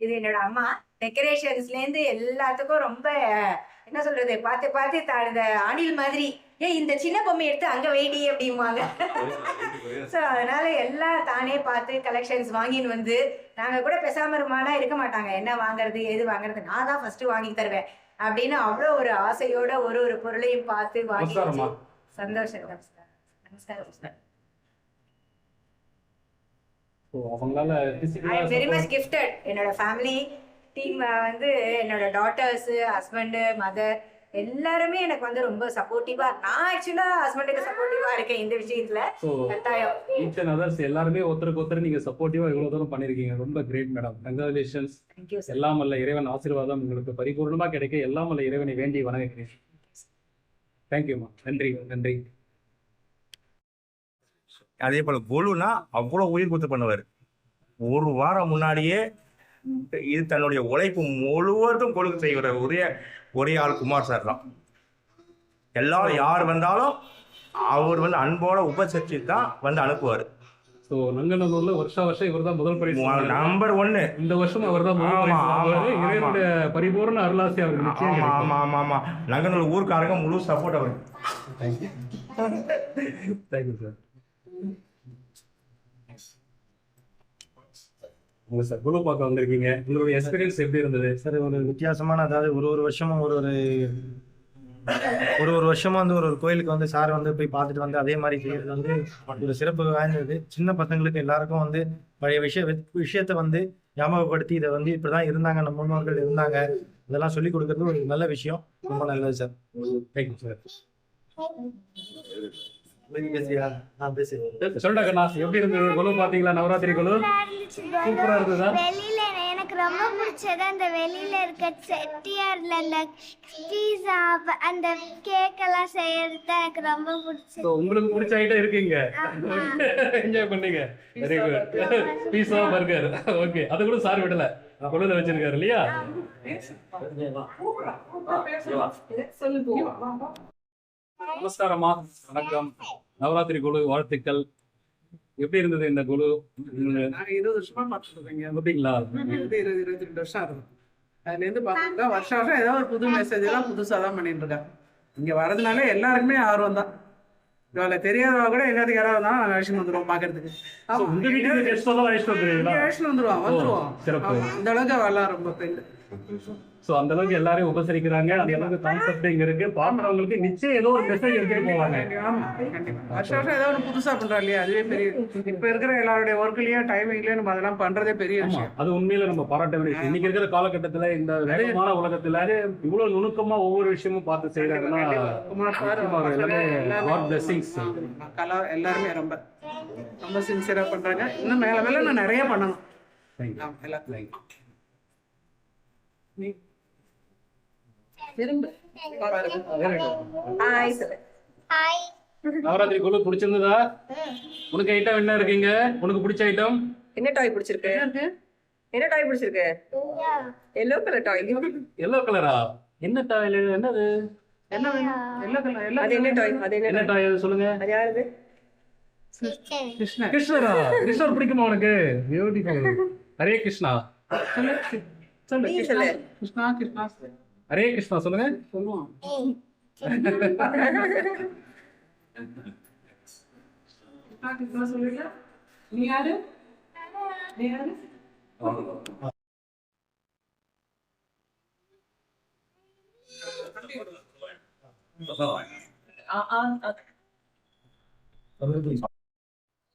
இது என்னோட அம்மா. டெக்கரேஷன்ஸ்லேருந்து எல்லாத்துக்கும் ரொம்ப என்ன சொல்றது, பார்த்து பார்த்து இந்த அணில் மாதிரி, ஏன் இந்த சின்ன பொம்மை எடுத்து அங்கே வெயிடி அப்படிம்பாங்க. ஸோ அதனால எல்லாம் தானே பார்த்து கலெக்ஷன்ஸ் வாங்கின்னு வந்து, நாங்கள் கூட பேசாம இருமானா இருக்க மாட்டாங்க. என்ன வாங்குறது எது வாங்குறது, நான் தான் ஃபர்ஸ்ட் வாங்கி தருவேன் அப்படின்னு அவ்வளோ ஒரு ஆசையோட ஒரு ஒரு பொருளையும் பார்த்து வாங்கி வச்சு சந்தோஷம். நமஸ்காரம். நமஸ்காரம். அவங்களால வெரி மச் கிஃப்டட். என்னோட ஃபேமிலி டீம் வந்து என்னோட டாட்டர்ஸ், ஹஸ்பண்ட், மதர் எல்லாருமே எனக்கு வந்து ரொம்ப சப்போர்ட்டிவா. நான் ஆக்சுவலா ஹஸ்பண்டுக்கு சப்போர்ட்டிவா இருக்கேன் இந்த விஷயத்துல. கட்டாயம் ஈச் அண்ட் அதர்ஸ் எல்லாருமே ஒருத்தருக்கு ஒருத்தர் நீங்க சப்போர்ட்டிவா இவ்வளவு தூரம் பண்ணிருக்கீங்க. ரொம்ப கிரேட் மேடம். கங்க்ராச்சுலேஷன்ஸ். எல்லாம் வல்ல இறைவன் ஆசீர்வாதம் உங்களுக்கு பரிபூர்ணமா கிடைக்க எல்லாம் வல்ல இறைவனை வேண்டி வணங்குகிறேன். தேங்க்யூமா. நன்றி நன்றி. அதே போல கொலுனா அவ்வளோ உயிர் கொடுத்து பண்ணுவார். ஒரு வாரம் முன்னாடியே இது தன்னுடைய உழைப்பு முழுவதும் கொழுக்கு செய்கிற ஒரே ஆள் குமார் சார் தான். எல்லாரும் யார் வந்தாலும் அவர் வந்து அன்போட உபசரிச்சு தான் வந்து அனுப்புவார். ஸோ நங்கநல்லூர்ல வருஷம் இவர் தான் முதல் பரிசு நம்பர் 1. இந்த வருஷம் அவர் தான் இவருடைய பரிபூர்ண அருளாசி அவருக்கு. ஆமா ஆமா ஆமா. நங்கநல்லூர் ஊருக்காரங்க முழு சப்போர்ட் அவருக்கு. Thank you sir. சார் குழு பார்க்க வந்திருக்கீங்க, உங்களுடைய எக்ஸ்பீரியன்ஸ் எப்படி இருந்தது சார்? ஒரு வித்தியாசமான, அதாவது ஒரு வருஷமும் ஒரு வருஷமா வந்து ஒரு கோயிலுக்கு வந்து சார் வந்து போய் பார்த்துட்டு வந்து அதே மாதிரி செய்யறது வந்து ஒரு சிறப்பு வாய்ந்தது. சின்ன பசங்களுக்கு எல்லாருக்கும் வந்து பழைய விஷயத்த வந்து ஞாபகப்படுத்தி இதை வந்து இப்படிதான் இருந்தாங்க, நம்ம முன்னோர்கள் இருந்தாங்க, இதெல்லாம் சொல்லி கொடுக்கறது ஒரு நல்ல விஷயம். ரொம்ப நல்லது சார். Thank you sir. சொல்லுடா கண்ணா, எப்படி இருந்தது குழு? பாத்தீங்களா நவராத்திரி குழு? சூப்பரா இருந்ததா? வெளியில எனக்கு ரொம்ப பிடிச்சது அந்த வெளியில இருக்க செட்டியார்ல அந்த பீஸா அந்த கேக் எல்லாம் செய்யறது எனக்கு ரொம்ப பிடிச்சது. உங்களுக்கு பிடிச்ச ஐட்டம் இருக்கீங்க, என்ஜாய் பண்ணீங்க. Very good. Pizza burger, okay. அது கூட சார் விடல, குழுல வச்சிருக்காரு இல்லையா? நமஸ்காரமா, வணக்கம். நவராத்திரி குழு வாழ்த்துக்கள். எப்படி இருந்தது இந்த குழு? 20 வருஷமா பார்த்துட்டு இருக்கீங்க அப்படிங்களா? 22 வருஷம் ஆகுது. அதுலேருந்து பார்த்தீங்கன்னா வருஷம் ஏதாவது ஒரு புது மெசேஜ் எல்லாம் புதுசாக தான் பண்ணிட்டு இருக்காங்க. இங்கே வரதுனால எல்லாருக்குமே ஆர்வம் தான். இவளை தெரியாதவா கூட எல்லாத்துக்கும் யாராவது தான் அழைச்சிட்டு வந்துடுவோம் பார்க்கறதுக்கு. அழைச்சிட்டு வந்துருவோம். இந்த அளவுக்கு அவெல்லாம் ரொம்ப பெண். ஸோ அந்த அளவுக்கு எல்லாரையும் உபசரிக்கிறாங்க. அந்த அளவுக்கு கான்செப்ட் இங்க இருக்கு. பார்க்குறவங்களுக்கு நிச்சயம் ஏதோ ஒரு மெசேஜ் எடுத்துட்டு போவாங்க. வருஷம் ஏதாவது ஒரு புதுசா பண்றோம் இல்லையா, அதுவே பெரிய. இப்ப இருக்கிற எல்லாருடைய ஒர்க்லயும் டைமிங்லயும் நம்ம அதெல்லாம் பண்றதே பெரிய விஷயம். அது உண்மையில நம்ம பாராட்ட வேண்டிய விஷயம். இன்னைக்கு இருக்கிற காலகட்டத்துல இந்த வேகமான உலகத்துல இவ்வளவு நுணுக்கமா ஒவ்வொரு விஷயமும் பார்த்து செய்யறாங்கன்னா எல்லாருமே ரொம்ப ரொம்ப சின்சியரா பண்றாங்க. இன்னும் மேல மேல நான் நிறைய பண்ணணும். நவராத்திரி குழு பிடிச்சிருந்ததா? உனக்கு ஐட்டம் என்ன இருக்கீங்க? உனக்கு பிடிச்ச ஐட்டம் என்ன டாய் பிடிச்சிருக்கு? என்ன டாய் பிடிச்சிருக்கு? எல்லோ கலர் டாய். எல்லோ கலரா? என்ன டாய்? என்னது? என்ன எல்லோ கலர்? அது என்ன டாய்? அது என்ன டாய் சொல்லுங்க. அது யாருது? கிருஷ்ணரா? கிருஷ்ணர் பிடிக்குமா உனக்கு? பியூட்டிஃபுல். ஹரே கிருஷ்ணா. சொல்லு கிருஷ்ணா. கிருஷ்ணா ஹரே கிருஷ்ணா சொல்லுங்க. சொல்லுவோம். சொல்லுங்க. நீ யாரு?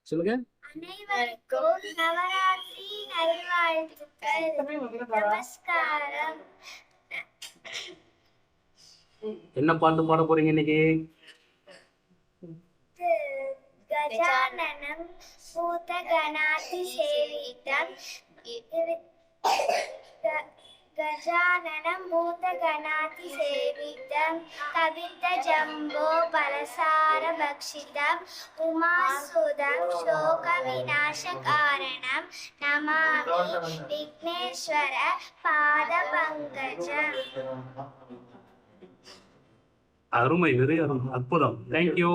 சொல்லுங்க. அனைவருக்கும் நவராத்திரி நல்வாழ்த்துக்கள். நமஸ்காரம். என்ன பாட்டு பாட போறீங்க இன்னைக்கு? கஜானனம் பூதகணாதி சேவிதம் गजाननं भूतगणातिसेवितं कवितजम्बो फलसारभक्षितम् उमासुदं शोकविनाशकारणं नमामि विघ्नेश्वर पादपङ्कजम्. அருமை, வெரி அற்புதம். தேங்க்யூ.